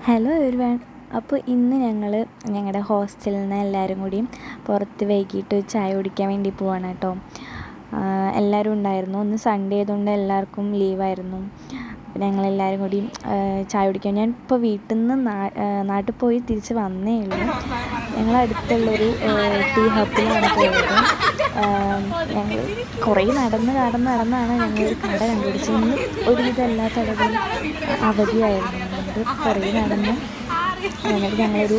Hello everyone. അപ്പോൾ ഇന്ന് ഞങ്ങളുടെ ഹോസ്റ്റലിൽ നിന്ന് എല്ലാവരും കൂടിയും പുറത്ത് വൈകിട്ട് ചായ കുടിക്കാൻ വേണ്ടി പോവാണ് കേട്ടോ. എല്ലാവരും ഉണ്ടായിരുന്നു. ഒന്ന് സൺഡേ ആയതുകൊണ്ട് എല്ലാവർക്കും ലീവായിരുന്നു. അപ്പോൾ ഞങ്ങളെല്ലാവരും കൂടി ചായ കുടിക്കാൻ, ഞാൻ ഇപ്പോൾ വീട്ടിൽ നിന്ന് നാട്ടിൽ പോയി തിരിച്ച് വന്നേ ഉള്ളൂ. ഞങ്ങളടുത്തുള്ളൊരു ടീ ഹബിലാണ് പോയത്. ഞങ്ങൾ കുറേ നടന്നാണ് ഞങ്ങളൊരു കട കണ്ടുപിടിച്ചത്. ഇന്ന് ഒരുവിധം എല്ലാ കടകളും അവധിയായിരുന്നു. കുറേ നടന്ന് എന്നിട്ട് ഞങ്ങളൊരു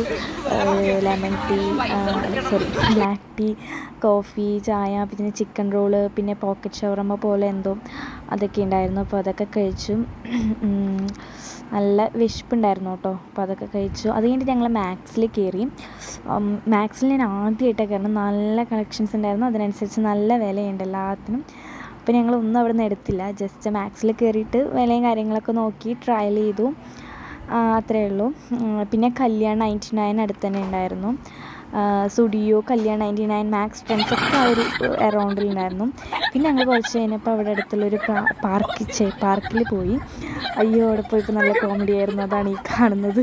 lemon tea, black tea, coffee, ചായ, പിന്നെ ചിക്കൻ റോള്, പിന്നെ പോക്കറ്റ് ഷവർമ പോലെ എന്തോ അതൊക്കെ ഉണ്ടായിരുന്നു. അപ്പോൾ അതൊക്കെ കഴിച്ചു. നല്ല വിശപ്പുണ്ടായിരുന്നു കേട്ടോ. അപ്പോൾ അതൊക്കെ കഴിച്ചു. അത് കഴിഞ്ഞിട്ട് ഞങ്ങൾ മാക്സിൽ കയറി. മാക്സിൽ ഞാൻ ആദ്യമായിട്ടാണ് കയറുന്നത്. നല്ല കളക്ഷൻസ് ഉണ്ടായിരുന്നു. അതിനനുസരിച്ച് നല്ല വിലയുണ്ട് എല്ലാത്തിനും. അപ്പോൾ ഞങ്ങളൊന്നും അവിടെ നിന്ന് എടുത്തില്ല. ജസ്റ്റ് മാക്സിൽ കയറിയിട്ട് വിലയും കാര്യങ്ങളൊക്കെ നോക്കി ട്രയൽ ചെയ്തു. അത്രയേ ഉള്ളൂ. പിന്നെ കല്യാൺ 99 അടുത്ത് തന്നെ ഉണ്ടായിരുന്നു. സുഡിയോ, കല്യാൺ 99, മാക്സ് ട്രെൻഡ്സ് ഒക്കെ ആ ഒരു അറൗണ്ടിലുണ്ടായിരുന്നു. പിന്നെ ഞങ്ങൾ കുറച്ച് കഴിഞ്ഞപ്പോൾ അവിടെ അടുത്തുള്ളൊരു പാർക്കിൽ പോയി. അയ്യോ, അവിടെ പോയപ്പോൾ നല്ല കോമഡി ആയിരുന്നു. അതാണ് ഈ കാണുന്നത്.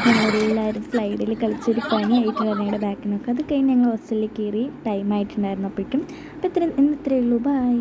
ഞങ്ങളെല്ലാവരും സ്ലൈഡിൽ കളിച്ചൊരു പണിയായിട്ടുണ്ടായിരുന്നു ഞങ്ങളുടെ ബാക്കിനൊക്കെ. അത് കഴിഞ്ഞ് ഞങ്ങൾ ഹോസ്റ്റലിൽ കയറി. ടൈം ആയിട്ടുണ്ടായിരുന്നു അപ്പോഴേക്കും. അപ്പോൾ ഇത്രയേ ഉള്ളൂ. ബൈ.